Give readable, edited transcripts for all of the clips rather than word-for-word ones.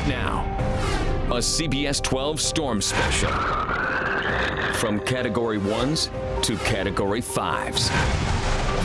right now. A CBS 12 Storm Special. From Category 1s to Category 5s.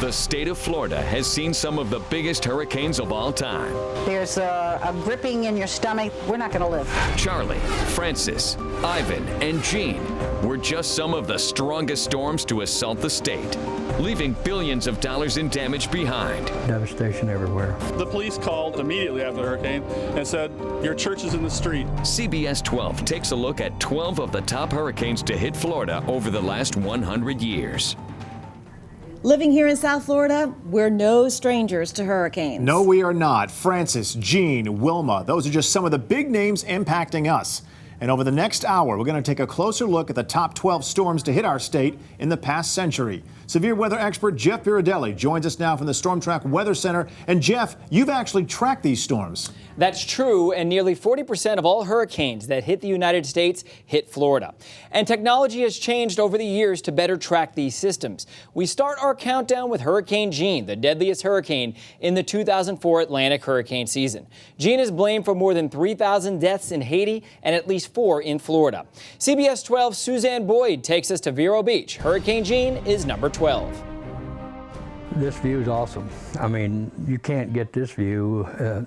The state of Florida has seen some of the biggest hurricanes of all time. There's a gripping in your stomach. We're not going to live. Charlie, Francis, Ivan, and Jean were just some of the strongest storms to assault the state, leaving billions of dollars in damage behind. Devastation everywhere. The police called immediately after the hurricane and said, your church is in the street. CBS 12 takes a look at 12 of the top hurricanes to hit Florida over the last 100 years. Living here in South Florida, we're no strangers to hurricanes. No, we are not. Francis, Jean, Wilma, those are just some of the big names impacting us. And over the next hour, we're going to take a closer look at the top 12 storms to hit our state in the past century. Severe weather expert Jeff Biradelli joins us now from the Storm Track Weather Center. And Jeff, you've actually tracked these storms. That's true, and nearly 40% of all hurricanes that hit the United States hit Florida. And technology has changed over the years to better track these systems. We start our countdown with Hurricane Jean, the deadliest hurricane in the 2004 Atlantic hurricane season. Jean is blamed for more than 3,000 deaths in Haiti and at least 4 in Florida. CBS 12's Suzanne Boyd takes us to Vero Beach. Hurricane Jean is number 12. This view is awesome. I mean, you can't get this view.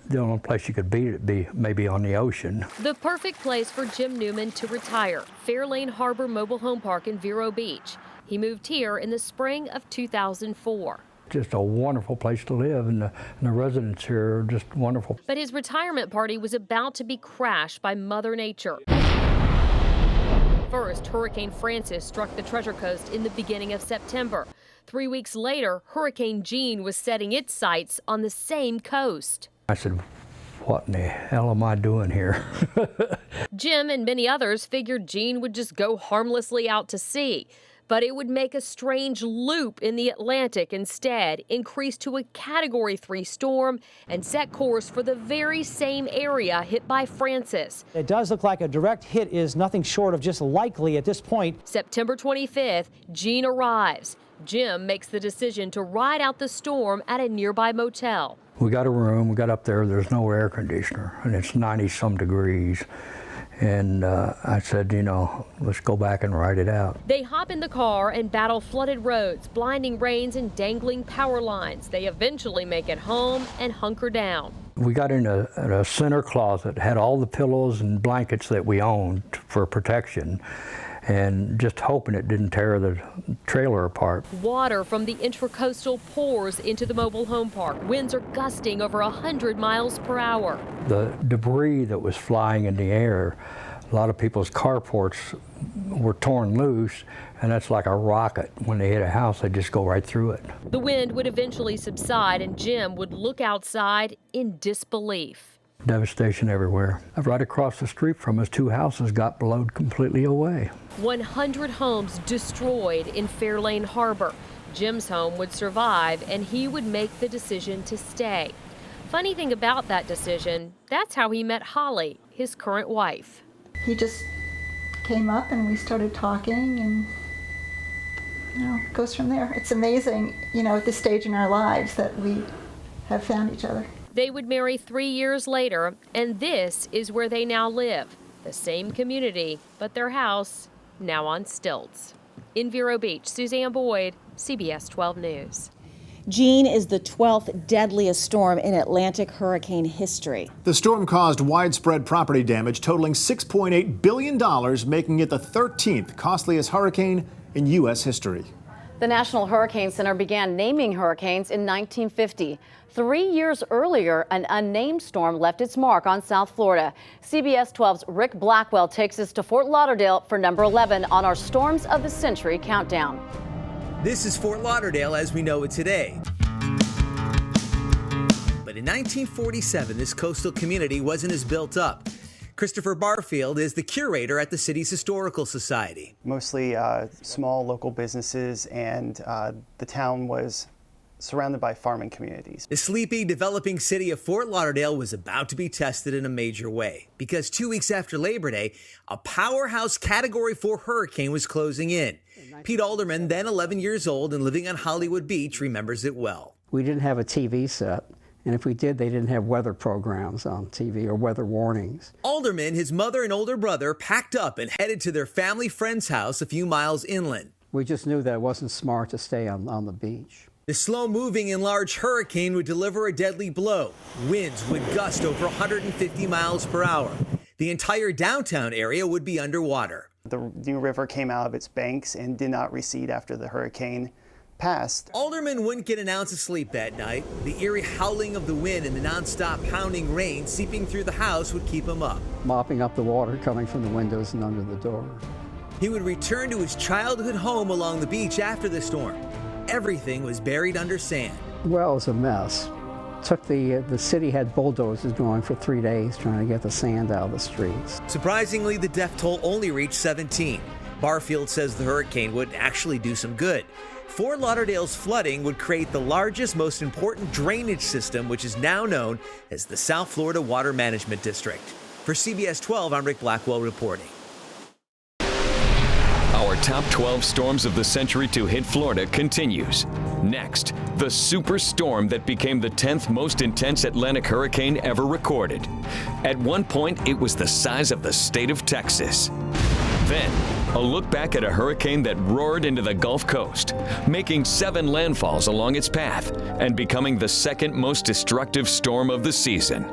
The only place you could beat it would be maybe on the ocean. The perfect place for Jim Newman to retire, Fairlane Harbor Mobile Home Park in Vero Beach. He moved here in the spring of 2004. Just a wonderful place to live, and the residents here are just wonderful. But his retirement party was about to be crashed by Mother Nature. First, Hurricane Francis struck the Treasure Coast in the beginning of September. 3 weeks later, Hurricane Jean was setting its sights on the same coast. I said, what in the hell am I doing here? Jim and many others figured Jean would just go harmlessly out to sea. But it would make a strange loop in the Atlantic instead, increase to a Category 3 storm, and set course for the very same area hit by Francis. It does look like a direct hit is nothing short of just likely at this point. September 25th, Jean arrives. Jim makes the decision to ride out the storm at a nearby motel. We got a room, we got up there, there's no air conditioner, and it's 90-some degrees. And I said, let's go back and ride it out. They hop in the car and battle flooded roads, blinding rains, and dangling power lines. They eventually make it home and hunker down. We got in a center closet, had all the pillows and blankets that we owned for protection, and just hoping it didn't tear the trailer apart. Water from the Intracoastal pours into the mobile home park. Winds are gusting over 100 miles per hour. The debris that was flying in the air, a lot of people's carports were torn loose, and that's like a rocket. When they hit a house, they just go right through it. The wind would eventually subside, and Jim would look outside in disbelief. Devastation everywhere. Right across the street from us, 2 houses got blowed completely away. 100 homes destroyed in Fairlane Harbor. Jim's home would survive, and he would make the decision to stay. Funny thing about that decision, that's how he met Holly, his current wife. He just came up and we started talking, and it goes from there. It's amazing, at this stage in our lives that we have found each other. They would marry 3 years later, and this is where they now live. The same community, but their house now on stilts. In Vero Beach, Suzanne Boyd, CBS 12 News. Jean is the 12th deadliest storm in Atlantic hurricane history. The storm caused widespread property damage totaling $6.8 billion, making it the 13th costliest hurricane in U.S. history. The National Hurricane Center began naming hurricanes in 1950. 3 years earlier, an unnamed storm left its mark on South Florida. CBS 12's Rick Blackwell takes us to Fort Lauderdale for number 11 on our Storms of the Century countdown. This is Fort Lauderdale as we know it today. But in 1947, this coastal community wasn't as built up. Christopher Barfield is the curator at the city's Historical Society. Mostly small local businesses, and the town was surrounded by farming communities. The sleepy, developing city of Fort Lauderdale was about to be tested in a major way because 2 weeks after Labor Day, a powerhouse Category 4 hurricane was closing in. Pete Alderman, then 11 years old and living on Hollywood Beach, remembers it well. We didn't have a TV set. And if we did, they didn't have weather programs on TV or weather warnings. Alderman, his mother and older brother packed up and headed to their family friend's house a few miles inland. We just knew that it wasn't smart to stay on the beach. The slow-moving and large hurricane would deliver a deadly blow. Winds would gust over 150 miles per hour. The entire downtown area would be underwater. The New River came out of its banks and did not recede after the hurricane passed. Alderman wouldn't get an ounce of sleep that night. The eerie howling of the wind and the nonstop pounding rain seeping through the house would keep him up. Mopping up the water coming from the windows and under the door. He would return to his childhood home along the beach after the storm. Everything was buried under sand. Well, it was a mess. The city had bulldozers going for 3 days trying to get the sand out of the streets. Surprisingly, the death toll only reached 17. Barfield says the hurricane would actually do some good. Fort Lauderdale's flooding would create the largest, most important drainage system, which is now known as the South Florida Water Management District. For CBS 12, I'm Rick Blackwell reporting. Our top 12 storms of the century to hit Florida continues. Next, the superstorm that became the 10th most intense Atlantic hurricane ever recorded. At one point, it was the size of the state of Texas. Then, a look back at a hurricane that roared into the Gulf Coast, making 7 landfalls along its path and becoming the second most destructive storm of the season.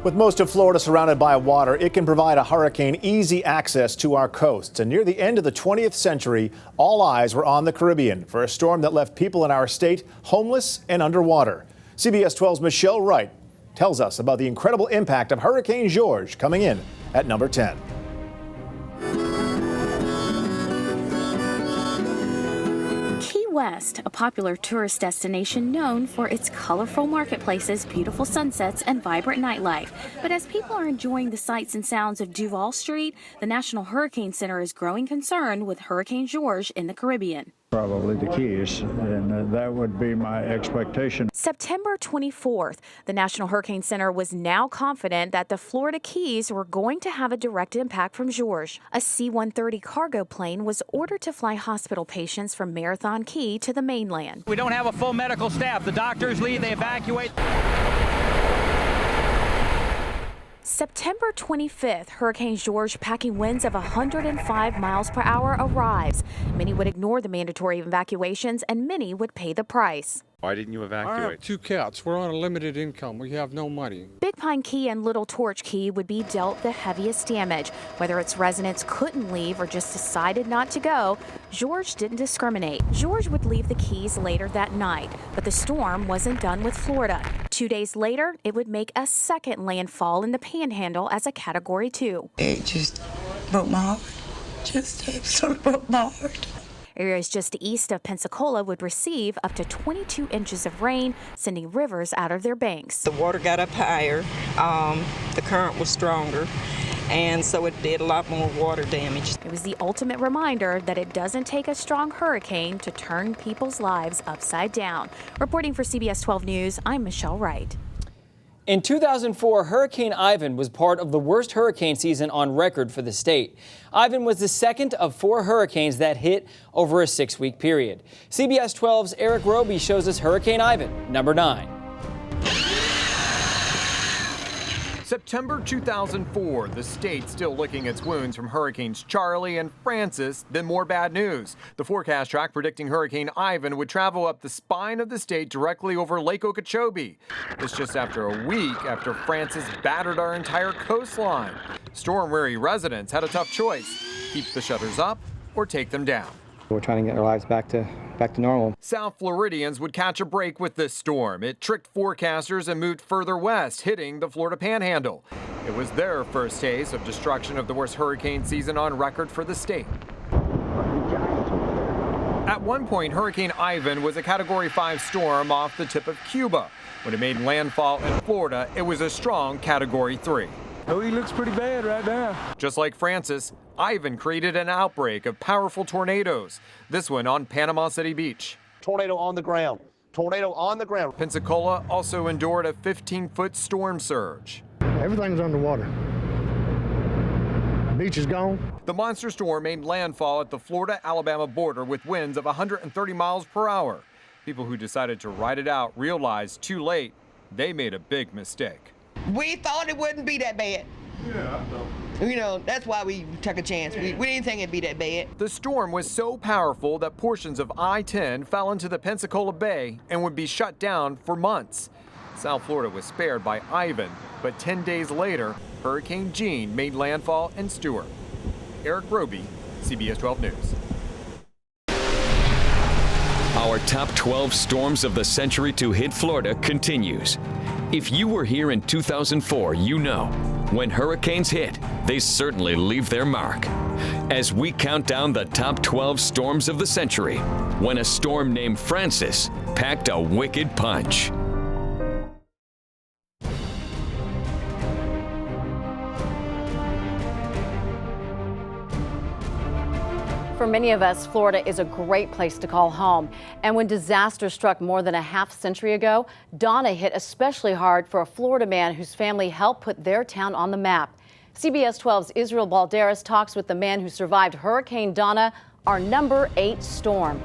With most of Florida surrounded by water, it can provide a hurricane easy access to our coasts. And near the end of the 20th century, all eyes were on the Caribbean for a storm that left people in our state homeless and underwater. CBS 12's Michelle Wright tells us about the incredible impact of Hurricane George, coming in at number 10. Key West, a popular tourist destination known for its colorful marketplaces, beautiful sunsets, and vibrant nightlife. But as people are enjoying the sights and sounds of Duval Street, the National Hurricane Center is growing concerned with Hurricane George in the Caribbean. Probably the Keys, and that would be my expectation. September 24th, the National Hurricane Center was now confident that the Florida Keys were going to have a direct impact from George. A C-130 cargo plane was ordered to fly hospital patients from Marathon Key to the mainland. We don't have a full medical staff. The doctors leave, they evacuate. September 25th, Hurricane George, packing winds of 105 miles per hour, arrives. Many would ignore the mandatory evacuations, and many would pay the price. Why didn't you evacuate? I have 2 cats. We're on a limited income. We have no money. Big Pine Key and Little Torch Key would be dealt the heaviest damage. Whether its residents couldn't leave or just decided not to go, George didn't discriminate. George would leave the Keys later that night, but the storm wasn't done with Florida. 2 days later, it would make a second landfall in the Panhandle as a Category 2. It just broke my heart. Just absolutely broke my heart. Areas just east of Pensacola would receive up to 22 inches of rain, sending rivers out of their banks. The water got up higher, the current was stronger, and so it did a lot more water damage. It was the ultimate reminder that it doesn't take a strong hurricane to turn people's lives upside down. Reporting for CBS 12 News, I'm Michelle Wright. In 2004, Hurricane Ivan was part of the worst hurricane season on record for the state. Ivan was the second of 4 hurricanes that hit over a 6-week period. CBS 12's Eric Roby shows us Hurricane Ivan, number 9. September 2004, the state still licking its wounds from Hurricanes Charlie and Francis, then more bad news. The forecast track predicting Hurricane Ivan would travel up the spine of the state directly over Lake Okeechobee. This just after a week after Francis battered our entire coastline. Storm-weary residents had a tough choice: keep the shutters up or take them down. We're trying to get our lives back to normal. South Floridians would catch a break with this storm. It tricked forecasters and moved further west, hitting the Florida Panhandle. It was their first taste of destruction of the worst hurricane season on record for the state. At one point, Hurricane Ivan was a Category 5 storm off the tip of Cuba. When it made landfall in Florida, it was a strong Category 3. Oh, he looks pretty bad right now. Just like Francis, Ivan created an outbreak of powerful tornadoes. This one on Panama City Beach. Tornado on the ground. Tornado on the ground. Pensacola also endured a 15-foot storm surge. Everything's underwater. beach is gone. The monster storm made landfall at the Florida-Alabama border with winds of 130 miles per hour. People who decided to ride it out realized too late they made a big mistake. We thought it wouldn't be that bad. Yeah, I thought. You know, that's why we took a chance. We didn't think it'd be that bad. The storm was so powerful that portions of I-10 fell into the Pensacola Bay and would be shut down for months. South Florida was spared by Ivan, but 10 days later, Hurricane Jean made landfall in Stewart. Eric Roby, CBS 12 News. Our top 12 storms of the century to hit Florida continues. If you were here in 2004, you know, when hurricanes hit, they certainly leave their mark. As we count down the top 12 storms of the century, when a storm named Frances packed a wicked punch. For many of us, Florida is a great place to call home. And when disaster struck more than a half century ago, Donna hit especially hard for a Florida man whose family helped put their town on the map. CBS 12's Israel Balderas talks with the man who survived Hurricane Donna, our number 8 storm.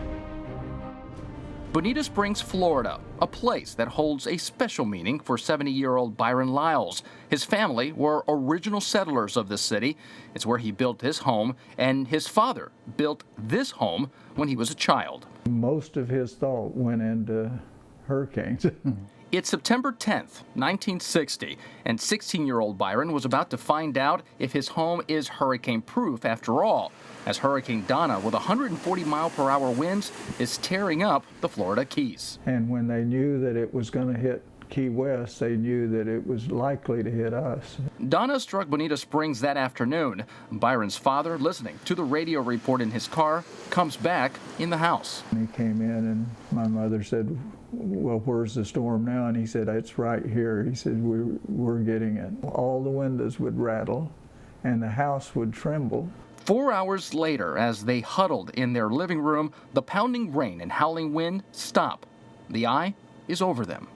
Bonita Springs, Florida, a place that holds a special meaning for 70-year-old Byron Lyles. His family were original settlers of this city. It's where he built his home, and his father built this home when he was a child. Most of his thought went into hurricanes. It's September 10th, 1960, and 16-year-old Byron was about to find out if his home is hurricane-proof after all, as Hurricane Donna, with 140-mile-per-hour winds, is tearing up the Florida Keys. And when they knew that it was going to hit Key West, they knew that it was likely to hit us. Donna struck Bonita Springs that afternoon. Byron's father, listening to the radio report in his car, comes back in the house. He came in and my mother said, well, where's the storm now? And he said, it's right here. He said, we're getting it. All the windows would rattle and the house would tremble. 4 hours later, as they huddled in their living room, the pounding rain and howling wind stop. The eye is over them.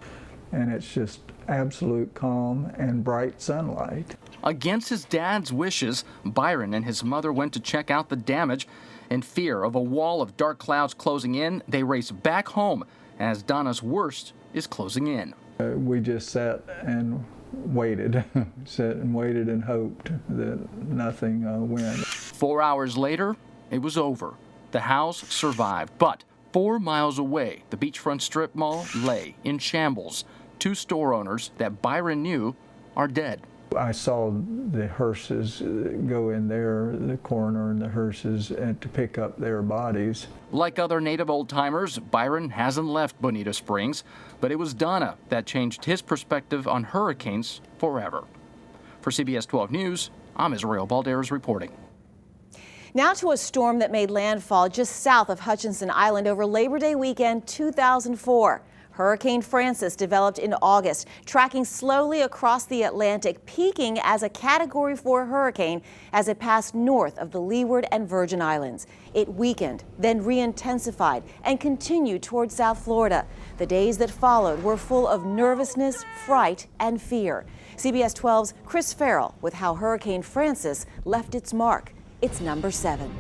And it's just absolute calm and bright sunlight. Against his dad's wishes, Byron and his mother went to check out the damage. In fear of a wall of dark clouds closing in, they race back home as Donna's worst is closing in. We just sat and waited, sat and waited and hoped that nothing went. 4 hours later, it was over. The house survived, but 4 miles away, the beachfront strip mall lay in shambles. 2 store owners that Byron knew are dead. I saw the hearses go in there, the coroner and the hearses, to pick up their bodies. Like other native old-timers, Byron hasn't left Bonita Springs, but it was Donna that changed his perspective on hurricanes forever. For CBS 12 News, I'm Israel Balderas reporting. Now to a storm that made landfall just south of Hutchinson Island over Labor Day weekend 2004. Hurricane Frances developed in August, tracking slowly across the Atlantic, peaking as a Category 4 hurricane as it passed north of the Leeward and Virgin Islands. It weakened, then re-intensified, and continued toward South Florida. The days that followed were full of nervousness, fright, and fear. CBS 12's Chris Farrell with how Hurricane Frances left its mark. It's number 7.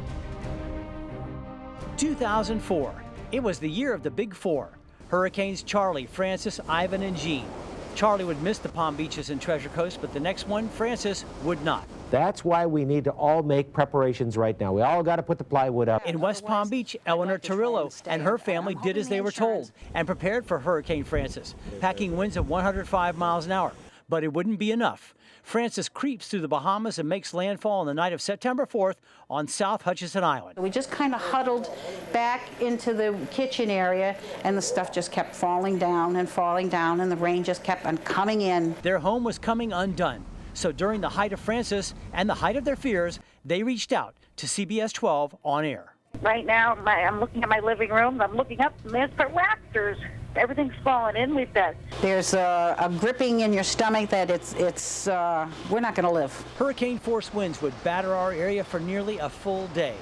2004. It was the year of the Big Four. Hurricanes Charlie, Frances, Ivan, and Jean. Charlie would miss the Palm Beaches and Treasure Coast, but the next one, Frances, would not. That's why we need to all make preparations right now. We all got to put the plywood up. In West Palm Beach, Eleanor Torillo and her family did as they were told and prepared for Hurricane Frances, packing winds of 105 miles an hour. But it wouldn't be enough. Frances creeps through the Bahamas and makes landfall on the night of September 4th on South Hutchinson Island. We just kind of huddled back into the kitchen area, and the stuff just kept falling down, and the rain just kept on coming in. Their home was coming undone. So during the height of Frances and the height of their fears, they reached out to CBS 12 on air. Right now, I'm looking at my living room. I'm looking up, and there's the rafters. Everything's falling in. There's a gripping in your stomach that we're not going to live. Hurricane force winds would batter our area for nearly a full day.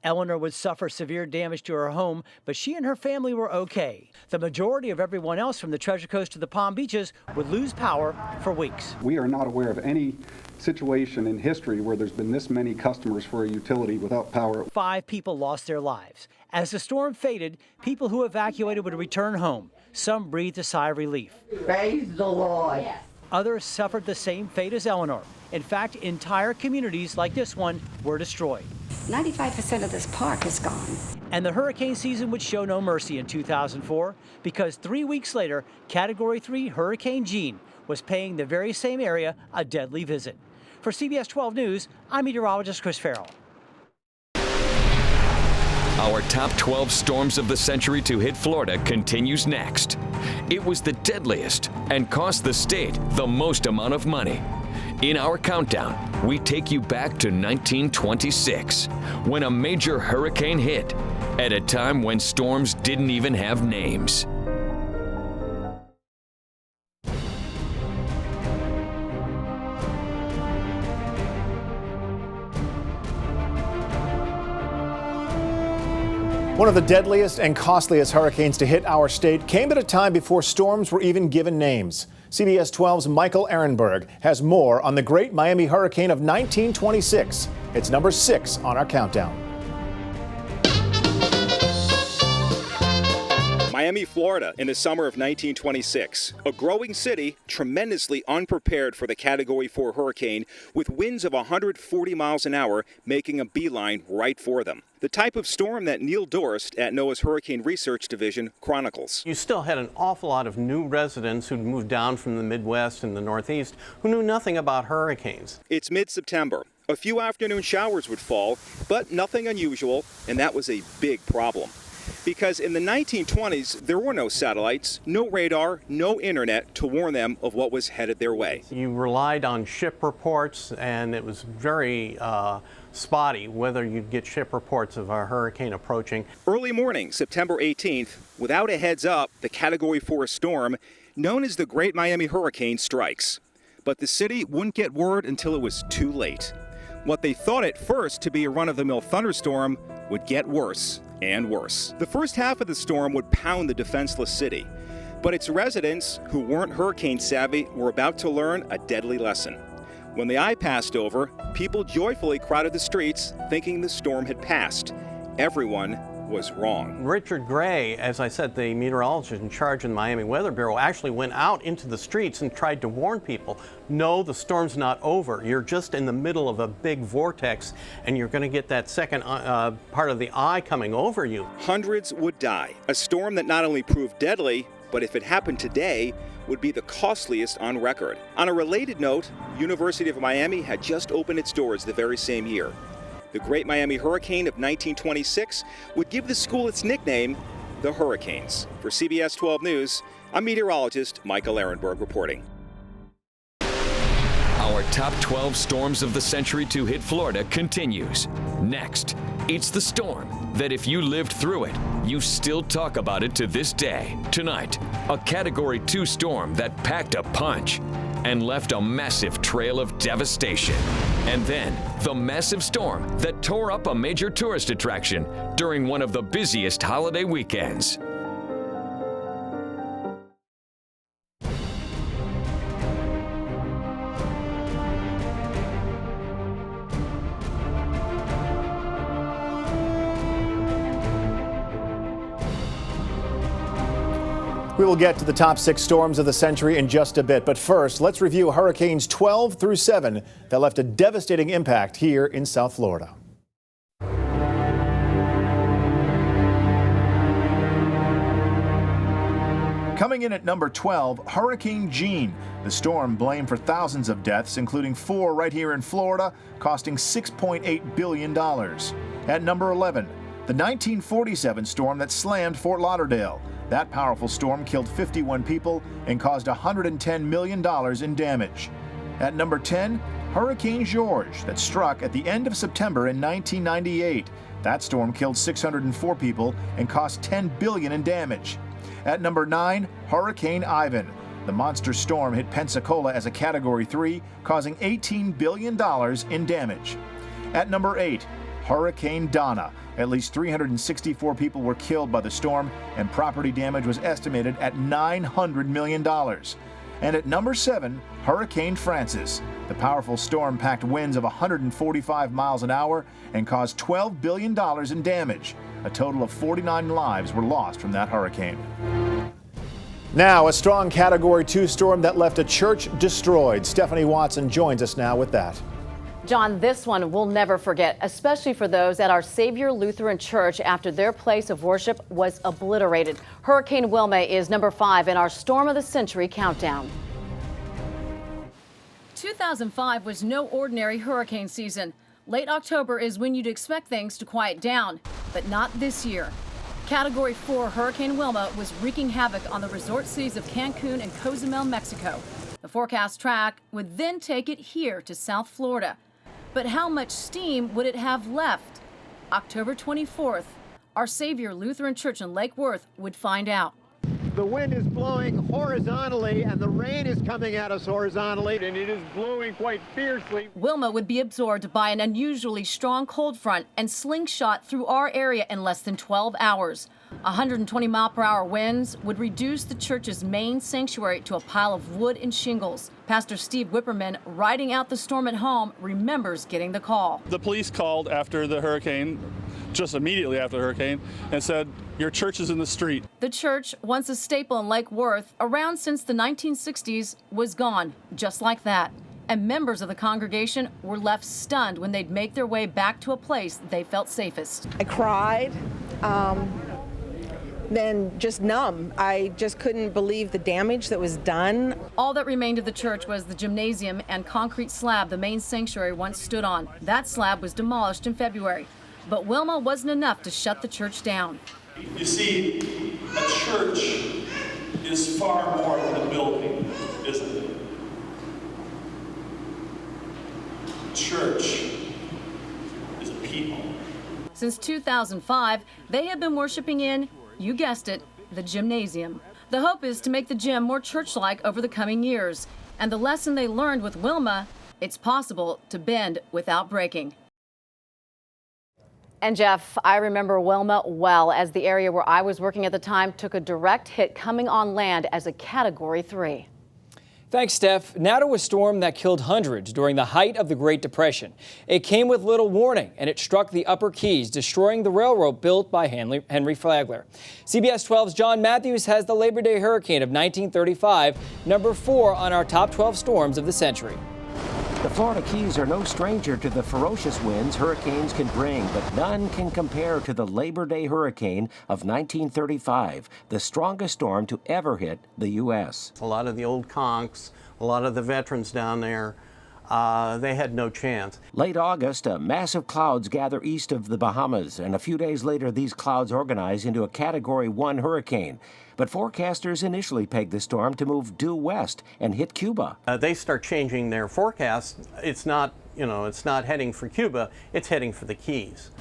Eleanor would suffer severe damage to her home, but she and her family were okay. The majority of everyone else from the Treasure Coast to the Palm Beaches would lose power for weeks. We are not aware of any situation in history where there's been this many customers for a utility without power. 5 people lost their lives. As the storm faded, people who evacuated would return home. Some breathed a sigh of relief. Praise the Lord. Others suffered the same fate as Eleanor. In fact, entire communities like this one were destroyed. 95% of this park is gone. And the hurricane season would show no mercy in 2004 because 3 weeks later, Category 3 Hurricane Jeanne was paying the very same area a deadly visit. For CBS 12 News, I'm meteorologist Chris Farrell. Our top 12 storms of the century to hit Florida continues next. It was the deadliest and cost the state the most amount of money. In our countdown, we take you back to 1926, when a major hurricane hit, at a time when storms didn't even have names. One of the deadliest and costliest hurricanes to hit our state came at a time before storms were even given names. CBS 12's Michael Ehrenberg has more on the Great Miami Hurricane of 1926. It's number 6 on our countdown. Miami, Florida, in the summer of 1926. A growing city, tremendously unprepared for the Category 4 hurricane, with winds of 140 miles an hour making a beeline right for them. The type of storm that Neil Dorst at NOAA's Hurricane Research Division chronicles. You still had an awful lot of new residents who'd moved down from the Midwest and the Northeast who knew nothing about hurricanes. It's mid-September. A few afternoon showers would fall, but nothing unusual, and that was a big problem. Because in the 1920s, there were no satellites, no radar, no internet to warn them of what was headed their way. You relied on ship reports, and it was very spotty whether you'd get ship reports of a hurricane approaching. Early morning, September 18th, without a heads up, the Category 4 storm, known as the Great Miami Hurricane, strikes. But the city wouldn't get word until it was too late. What they thought at first to be a run-of-the-mill thunderstorm would get worse and worse. The first half of the storm would pound the defenseless city, but its residents, who weren't hurricane savvy, were about to learn a deadly lesson. When the eye passed over, people joyfully crowded the streets thinking the storm had passed. Everyone was wrong. Richard Gray, as I said, the meteorologist in charge of the Miami Weather Bureau, actually went out into the streets and tried to warn people, no, the storm's not over. You're just in the middle of a big vortex, and you're going to get that second part of the eye coming over you. Hundreds would die. A storm that not only proved deadly, but if it happened today, would be the costliest on record. On a related note, University of Miami had just opened its doors the very same year. The Great Miami Hurricane of 1926 would give the school its nickname, the Hurricanes. For CBS 12 News, I'm meteorologist Michael Ehrenberg reporting. Our top 12 storms of the century to hit Florida continues. Next, it's the storm that if you lived through it, you still talk about it to this day. Tonight, a Category 2 storm that packed a punch and left a massive trail of devastation. And then, the massive storm that tore up a major tourist attraction during one of the busiest holiday weekends. We will get to the top 6 storms of the century in just a bit, but first, let's review Hurricanes 12 through 7 that left a devastating impact here in South Florida. Coming in at number 12, Hurricane Jeanne. The storm blamed for thousands of deaths, including 4 right here in Florida, costing $6.8 billion. At number 11, the 1947 storm that slammed Fort Lauderdale. That powerful storm killed 51 people and caused $110 million in damage. At number 10, Hurricane George that struck at the end of September in 1998. That storm killed 604 people and cost $10 billion in damage. At number 9, Hurricane Ivan. The monster storm hit Pensacola as a Category 3, causing $18 billion in damage. At number 8, Hurricane Donna. At least 364 people were killed by the storm, and property damage was estimated at $900 million. And at number 7, Hurricane Frances. The powerful storm packed winds of 145 miles an hour and caused $12 billion in damage. A total of 49 lives were lost from that hurricane. Now, a strong Category 2 storm that left a church destroyed. Stephanie Watson joins us now with that. John, this one we'll never forget, especially for those at Our Savior Lutheran Church after their place of worship was obliterated. Hurricane Wilma is number 5 in our Storm of the Century countdown. 2005 was no ordinary hurricane season. Late October is when you'd expect things to quiet down, but not this year. Category 4 Hurricane Wilma was wreaking havoc on the resort cities of Cancun and Cozumel, Mexico. The forecast track would then take it here to South Florida. But how much steam would it have left? October 24th, Our Savior Lutheran Church in Lake Worth would find out. The wind is blowing horizontally and the rain is coming at us horizontally, and it is blowing quite fiercely. Wilma would be absorbed by an unusually strong cold front and slingshot through our area in less than 12 hours. 120-mile-per-hour winds would reduce the church's main sanctuary to a pile of wood and shingles. Pastor Steve Whipperman, riding out the storm at home, remembers getting the call. The police called after the hurricane, just immediately after the hurricane, and said, "Your church is in the street." The church, once a staple in Lake Worth, around since the 1960s, was gone, just like that. And members of the congregation were left stunned when they'd make their way back to a place they felt safest. I cried, then just numb. I just couldn't believe the damage that was done. All that remained of the church was the gymnasium and concrete slab the main sanctuary once stood on. That slab was demolished in February. But Wilma wasn't enough to shut the church down. You see, a church is far more than a building, isn't it? Church is a people. Since 2005, they have been worshiping in, you guessed it, the gymnasium. The hope is to make the gym more church-like over the coming years. And the lesson they learned with Wilma, it's possible to bend without breaking. And Jeff, I remember Wilma well, as the area where I was working at the time took a direct hit coming on land as a Category 3. Thanks, Steph. Now to a storm that killed hundreds during the height of the Great Depression. It came with little warning, and it struck the Upper Keys, destroying the railroad built by Henry Flagler. CBS 12's John Matthews has the Labor Day hurricane of 1935, number 4 on our top 12 storms of the century. The Florida Keys are no stranger to the ferocious winds hurricanes can bring, but none can compare to the Labor Day hurricane of 1935, the strongest storm to ever hit the U.S. A lot of the old conchs, a lot of the veterans down there, they had no chance. Late August, massive clouds gather east of the Bahamas, and a few days later these clouds organize into a Category 1 hurricane. But forecasters initially pegged the storm to move due west and hit Cuba. They start changing their forecast. It's not, it's not heading for Cuba, it's heading for the Keys.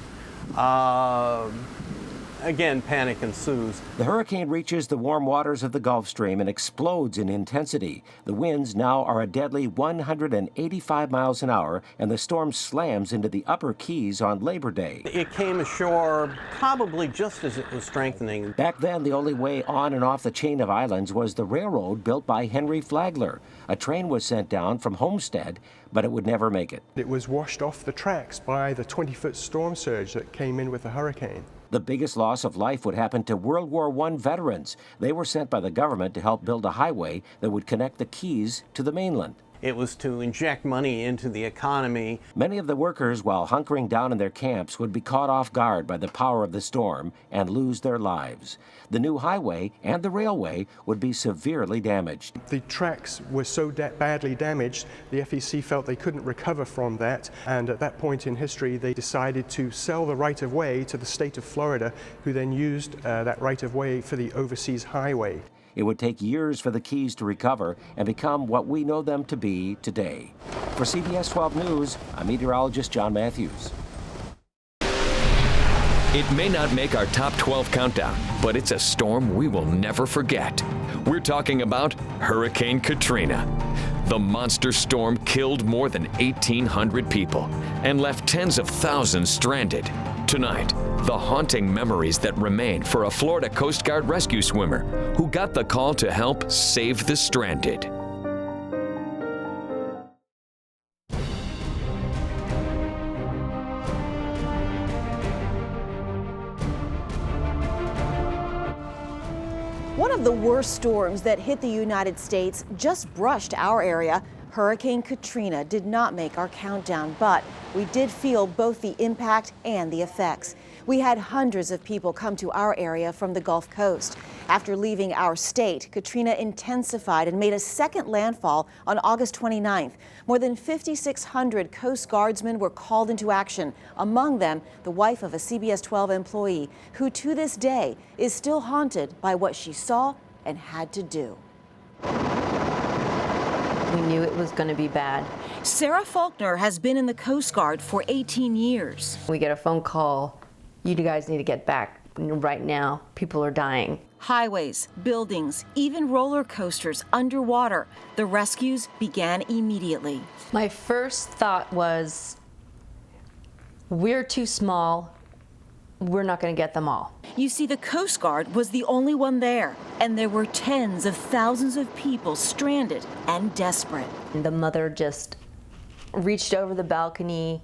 Again, panic ensues. The hurricane reaches the warm waters of the Gulf Stream and explodes in intensity. The winds now are a deadly 185 miles an hour, and the storm slams into the Upper Keys on Labor Day. It came ashore probably just as it was strengthening. Back then, the only way on and off the chain of islands was the railroad built by Henry Flagler. A train was sent down from Homestead, but it would never make it. It was washed off the tracks by the 20-foot storm surge that came in with the hurricane. The biggest loss of life would happen to World War I veterans. They were sent by the government to help build a highway that would connect the Keys to the mainland. It was to inject money into the economy. Many of the workers, while hunkering down in their camps, would be caught off guard by the power of the storm and lose their lives. The new highway and the railway would be severely damaged. The tracks were so badly damaged, the FEC felt they couldn't recover from that, and at that point in history they decided to sell the right-of-way to the state of Florida, who then used that right-of-way for the overseas highway. It would take years for the Keys to recover and become what we know them to be today. For CBS 12 News, I'm meteorologist John Matthews. It may not make our top 12 countdown, but it's a storm we will never forget. We're talking about Hurricane Katrina. The monster storm killed more than 1,800 people and left tens of thousands stranded. Tonight, the haunting memories that remain for a Florida Coast Guard rescue swimmer who got the call to help save the stranded. One of the worst storms that hit the United States just brushed our area. Hurricane Katrina did not make our countdown, but we did feel both the impact and the effects. We had hundreds of people come to our area from the Gulf Coast. After leaving our state, Katrina intensified and made a second landfall on August 29th. More than 5,600 Coast Guardsmen were called into action, among them the wife of a CBS 12 employee who to this day is still haunted by what she saw and had to do. We knew it was going to be bad. Sarah Faulkner has been in the Coast Guard for 18 years. We get a phone call, you guys need to get back right now. People are dying. Highways, buildings, even roller coasters underwater. The rescues began immediately. My first thought was, we're too small. We're not going to get them all. You see, the Coast Guard was the only one there, and there were tens of thousands of people stranded and desperate. And the mother just reached over the balcony.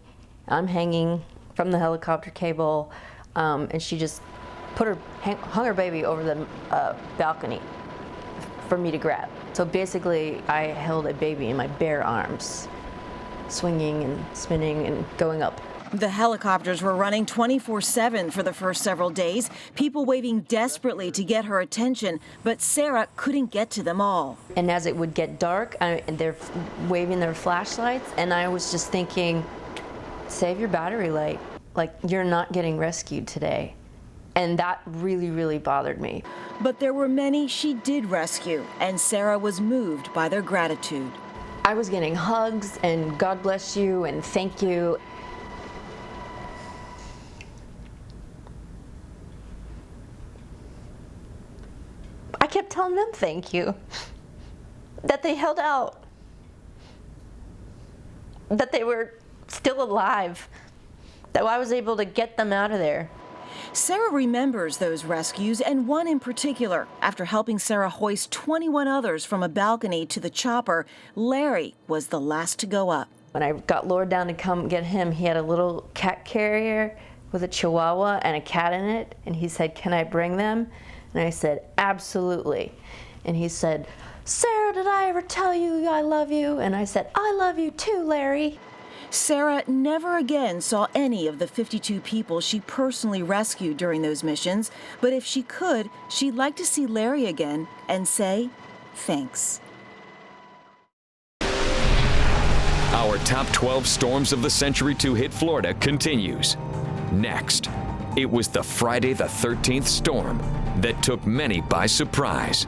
I'm hanging from the helicopter cable, and she just hung her baby over the balcony for me to grab. So basically, I held a baby in my bare arms, swinging and spinning and going up. The helicopters were running 24/7 for the first several days, people waving desperately to get her attention, but Sarah couldn't get to them all. And as it would get dark, and they're waving their flashlights, and I was just thinking, save your battery light. Like, you're not getting rescued today. And that really, really bothered me. But there were many she did rescue, and Sarah was moved by their gratitude. I was getting hugs and God bless you and thank you. I kept telling them thank you, that they held out, that they were still alive, that I was able to get them out of there. Sarah remembers those rescues, and one in particular. After helping Sarah hoist 21 others from a balcony to the chopper, Larry was the last to go up. When I got lowered down to come get him, he had a little cat carrier with a chihuahua and a cat in it, and he said, "Can I bring them?" And I said, "Absolutely." And he said, "Sarah, did I ever tell you I love you?" And I said, "I love you too, Larry." Sarah never again saw any of the 52 people she personally rescued during those missions, but if she could, she'd like to see Larry again and say thanks. Our top 12 storms of the century to hit Florida continues. Next, it was the Friday the 13th storm that took many by surprise.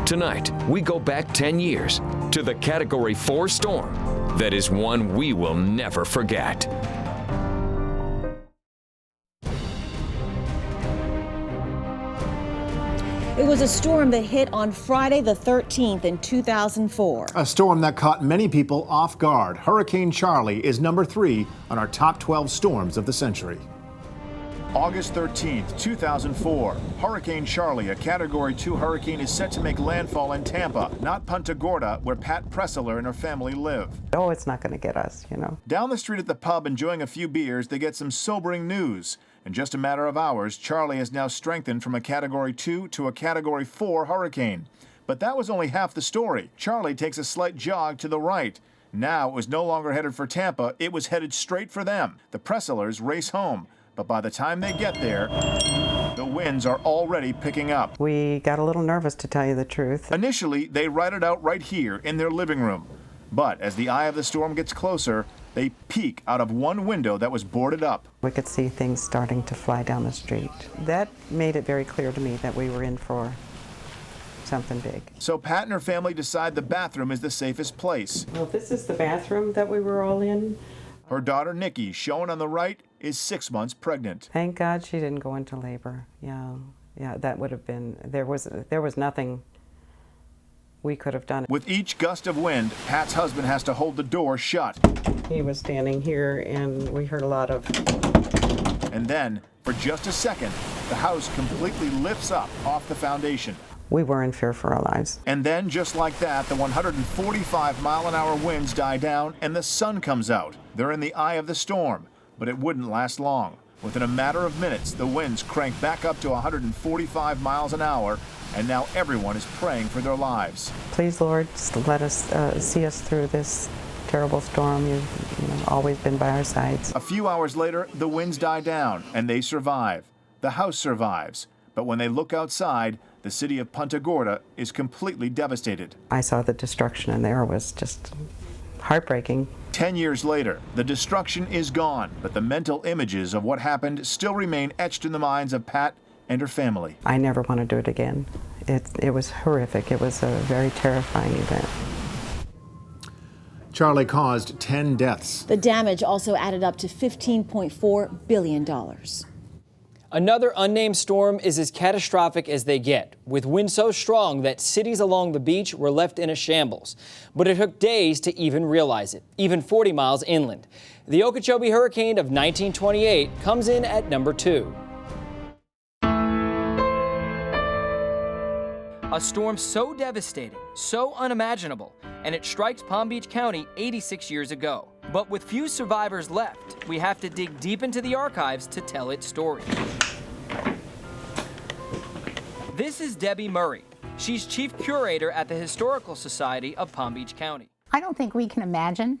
Tonight, we go back 10 years to the Category 4 storm that is one we will never forget. It was a storm that hit on Friday the 13th in 2004. A storm that caught many people off guard. Hurricane Charley is number 3 on our top 12 storms of the century. August 13th, 2004. Hurricane Charley, a Category 2 hurricane, is set to make landfall in Tampa, not Punta Gorda, where Pat Pressler and her family live. Oh, it's not going to get us, you know. Down the street at the pub, enjoying a few beers, they get some sobering news. In just a matter of hours, Charley has now strengthened from a Category 2 to a Category 4 hurricane. But that was only half the story. Charley takes a slight jog to the right. Now it was no longer headed for Tampa, it was headed straight for them. The Presslers race home. But by the time they get there, the winds are already picking up. We got a little nervous, to tell you the truth. Initially, they ride it out right here in their living room. But as the eye of the storm gets closer, they peek out of one window that was boarded up. We could see things starting to fly down the street. That made it very clear to me that we were in for something big. So Pat and her family decide the bathroom is the safest place. Well, this is the bathroom that we were all in. Her daughter, Nikki, shown on the right, is 6 months pregnant. Thank God she didn't go into labor. Yeah, that would have been, there was nothing we could have done. With each gust of wind, Pat's husband has to hold the door shut. He was standing here and we heard a lot of... And then, for just a second, the house completely lifts up off the foundation. We were in fear for our lives. And then, just like that, the 145-mile-an-hour winds die down and the sun comes out. They're in the eye of the storm, but it wouldn't last long. Within a matter of minutes, the winds crank back up to 145 miles an hour, and now everyone is praying for their lives. Please, Lord, let us see us through this terrible storm. You've always been by our sides. A few hours later, the winds die down, and they survive. The house survives. But when they look outside, the city of Punta Gorda is completely devastated. I saw the destruction, and there was just heartbreaking. 10 years later, the destruction is gone, but the mental images of what happened still remain etched in the minds of Pat and her family. I never want to do it again. It was horrific. It was a very terrifying event. Charley caused 10 deaths. The damage also added up to $15.4 billion. Another unnamed storm is as catastrophic as they get, with winds so strong that cities along the beach were left in a shambles. But it took days to even realize it, even 40 miles inland. The Okeechobee hurricane of 1928 comes in at number 2. A storm so devastating, so unimaginable, and it strikes Palm Beach County 86 years ago. But with few survivors left, we have to dig deep into the archives to tell its story. This is Debbie Murray. She's chief curator at the Historical Society of Palm Beach County. I don't think we can imagine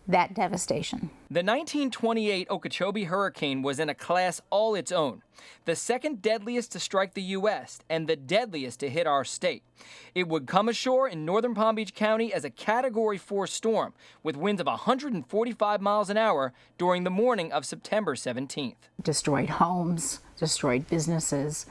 that devastation. The 1928 Okeechobee hurricane was in a class all its own, the second deadliest to strike the U.S. and the deadliest to hit our state. It would come ashore in northern Palm Beach County as a Category 4 storm with winds of 145 miles an hour during the morning of September 17th. Destroyed homes, destroyed businesses,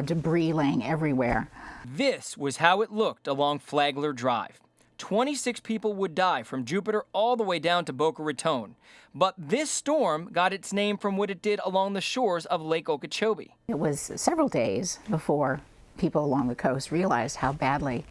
debris laying everywhere. This was how it looked along Flagler Drive. 26 people would die from Jupiter all the way down to Boca Raton. But this storm got its name from what it did along the shores of Lake Okeechobee. It was several days before people along the coast realized how badly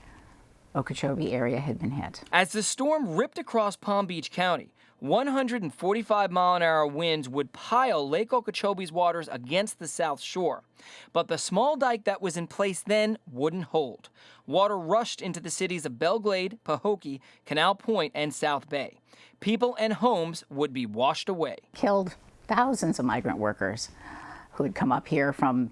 Okeechobee area had been hit. As the storm ripped across Palm Beach County, 145-mile-an-hour winds would pile Lake Okeechobee's waters against the south shore. But the small dike that was in place then wouldn't hold. Water rushed into the cities of Belle Glade, Pahokee, Canal Point, and South Bay. People and homes would be washed away. Killed thousands of migrant workers who had come up here from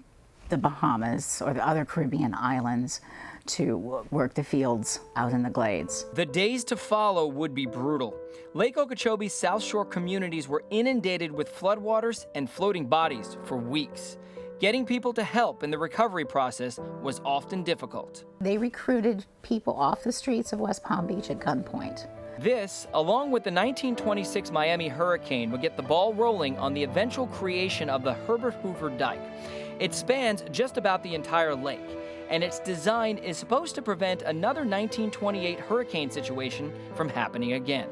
the Bahamas or the other Caribbean islands to work the fields out in the glades. The days to follow would be brutal. Lake Okeechobee's South Shore communities were inundated with floodwaters and floating bodies for weeks. Getting people to help in the recovery process was often difficult. They recruited people off the streets of West Palm Beach at gunpoint. This, along with the 1926 Miami hurricane, would get the ball rolling on the eventual creation of the Herbert Hoover Dike. It spans just about the entire lake, and its design is supposed to prevent another 1928 hurricane situation from happening again.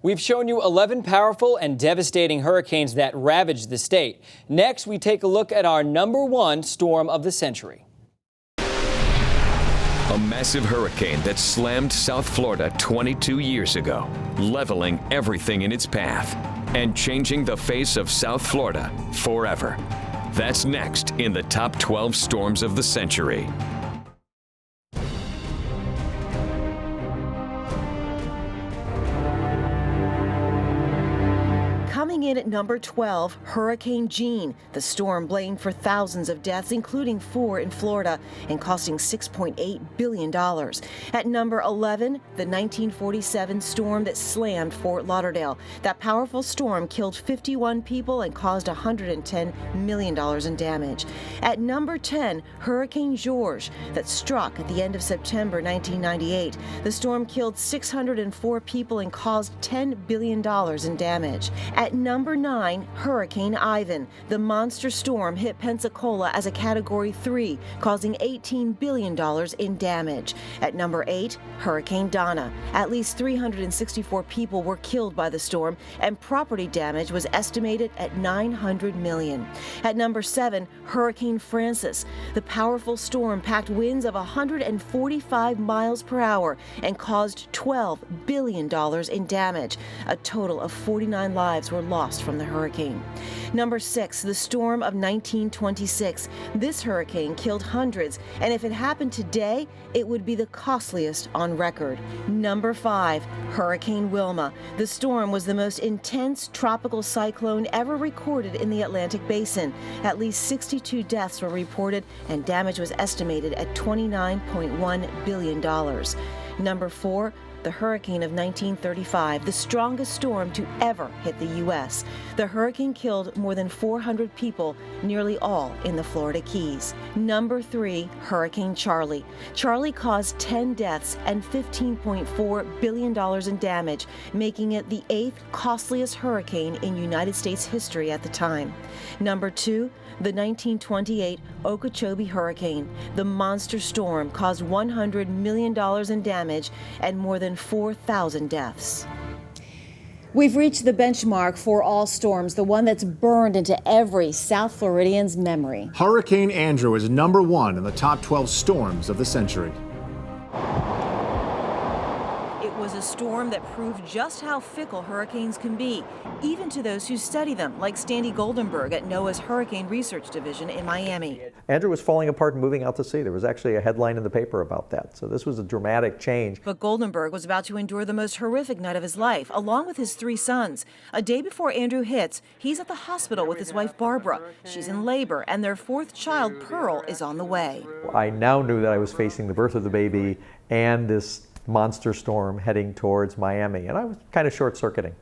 We've shown you 11 powerful and devastating hurricanes that ravaged the state. Next, we take a look at our #1 storm of the century. A massive hurricane that slammed South Florida 22 years ago, leveling everything in its path and changing the face of South Florida forever. That's next in the top 12 storms of the century. Coming in at number 12, Hurricane Jeanne. The storm blamed for thousands of deaths, including 4 in Florida, and costing $6.8 billion. At number 11, the 1947 storm that slammed Fort Lauderdale. That powerful storm killed 51 people and caused $110 million in damage. At number 10, Hurricane George, that struck at the end of September 1998. The storm killed 604 people and caused $10 billion in damage. At At number 9, Hurricane Ivan. The monster storm hit Pensacola as a Category 3, causing $18 billion in damage. At number 8, Hurricane Donna. At least 364 people were killed by the storm, and property damage was estimated at $900 million. At number 7, Hurricane Francis. The powerful storm packed winds of 145 miles per hour and caused $12 billion in damage. A total of 49 lives were lost from the hurricane. Number 6, the storm of 1926. This hurricane killed hundreds, and if it happened today, it would be the costliest on record. Number 5, Hurricane Wilma. The storm was the most intense tropical cyclone ever recorded in the Atlantic Basin. At least 62 deaths were reported, and damage was estimated at $29.1 billion. Number 4, the hurricane of 1935, the strongest storm to ever hit the U.S. The hurricane killed more than 400 people, nearly all in the Florida Keys. Number 3, Hurricane Charlie. Charlie caused 10 deaths and $15.4 billion in damage, making it the 8th costliest hurricane in United States history at the time. Number 2, the 1928 Okeechobee hurricane. The monster storm caused $100 million in damage and more than 4,000 deaths. We've reached the benchmark for all storms, the one that's burned into every South Floridian's memory. Hurricane Andrew is number 1 in the top 12 storms of the century. It was a storm that proved just how fickle hurricanes can be, even to those who study them, like Standy Goldenberg at NOAA's Hurricane Research Division in Miami. Andrew was falling apart and moving out to sea. There was actually a headline in the paper about that. So this was a dramatic change. But Goldenberg was about to endure the most horrific night of his life, along with his 3 sons. A day before Andrew hits, he's at the hospital with his wife, Barbara. She's in labor, and their 4th child, Pearl, is on the way. I now knew that I was facing the birth of the baby and this monster storm heading towards Miami, and I was kind of short-circuiting.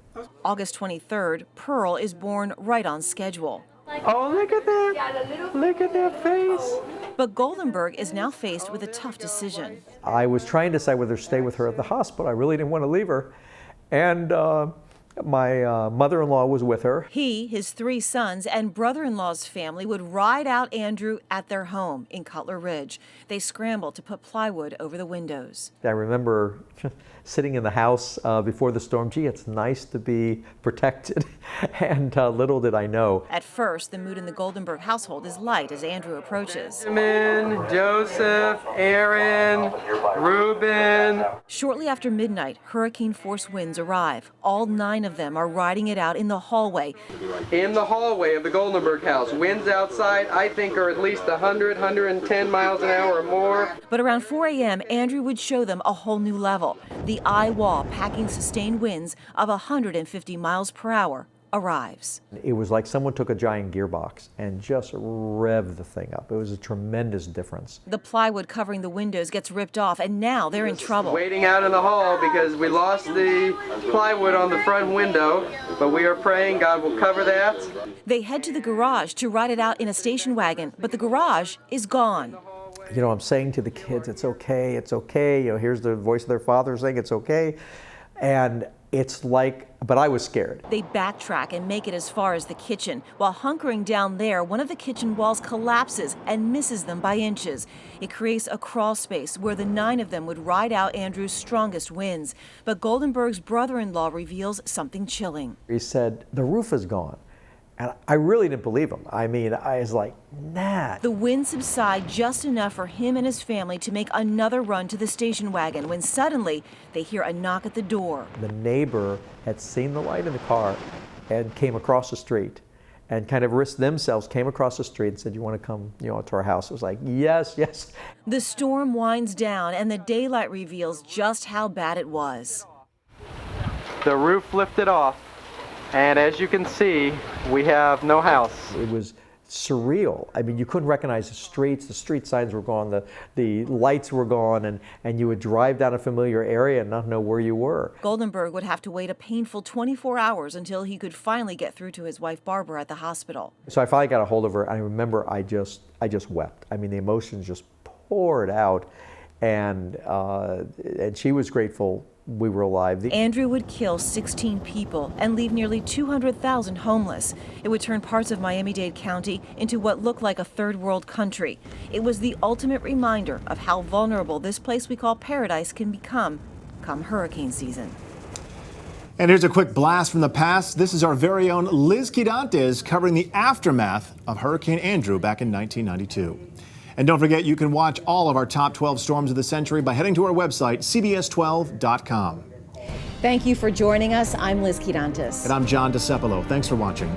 August 23rd, Pearl is born right on schedule. Oh, look at that! Look at that face! But Goldenberg is now faced with a tough decision. I was trying to decide whether to stay with her at the hospital. I really didn't want to leave her. And my mother-in-law was with her. He, his 3 sons, and brother-in-law's family would ride out Andrew at their home in Cutler Ridge. They scrambled to put plywood over the windows. I remember sitting in the house before the storm. Gee, it's nice to be protected. And little did I know. At first, the mood in the Goldenberg household is light as Andrew approaches. Benjamin, Joseph, Aaron, Reuben. Shortly after midnight, hurricane-force winds arrive. All 9 of them are riding it out in the hallway. In the hallway of the Goldenberg house, winds outside I think are at least 100, 110 miles an hour or more. But around 4 a.m., Andrew would show them a whole new level. The eye wall, packing sustained winds of 150 miles per hour, arrives. It was like someone took a giant gearbox and just revved the thing up. It was a tremendous difference. The plywood covering the windows gets ripped off, and now they're in trouble. Waiting out in the hall because we lost the plywood on the front window, but we are praying God will cover that. They head to the garage to ride it out in a station wagon, but the garage is gone. You know, I'm saying to the kids, it's okay, it's okay. You know, here's the voice of their father saying it's okay. And it's like, but I was scared. They backtrack and make it as far as the kitchen. While hunkering down there, one of the kitchen walls collapses and misses them by inches. It creates a crawl space where the 9 of them would ride out Andrew's strongest winds. But Goldenberg's brother-in-law reveals something chilling. He said, the roof is gone. And I really didn't believe him. I mean, I was like, nah. The winds subside just enough for him and his family to make another run to the station wagon when suddenly they hear a knock at the door. The neighbor had seen the light in the car and came across the street and kind of risked themselves, came across the street and said, you want to come, you know, to our house? It was like, yes, yes. The storm winds down and the daylight reveals just how bad it was. The roof lifted off. And as you can see, we have no house. It was surreal. I mean, you couldn't recognize the street signs were gone, the lights were gone, and you would drive down a familiar area and not know where you were. Goldenberg would have to wait a painful 24 hours until he could finally get through to his wife Barbara at the hospital. So I finally got a hold of her, and I remember I just wept. I mean, the emotions just poured out, and she was grateful we were alive. Andrew would kill 16 people and leave nearly 200,000 homeless. It would turn parts of Miami-Dade County into what looked like a third world country. It was the ultimate reminder of how vulnerable this place we call paradise can become come hurricane season. And here's a quick blast from the past. This is our very own Liz Quirantes covering the aftermath of Hurricane Andrew back in 1992. And don't forget, you can watch all of our top 12 storms of the century by heading to our website, cbs12.com. Thank you for joining us. I'm Liz Quirantes. And I'm John DeCepolo. Thanks for watching.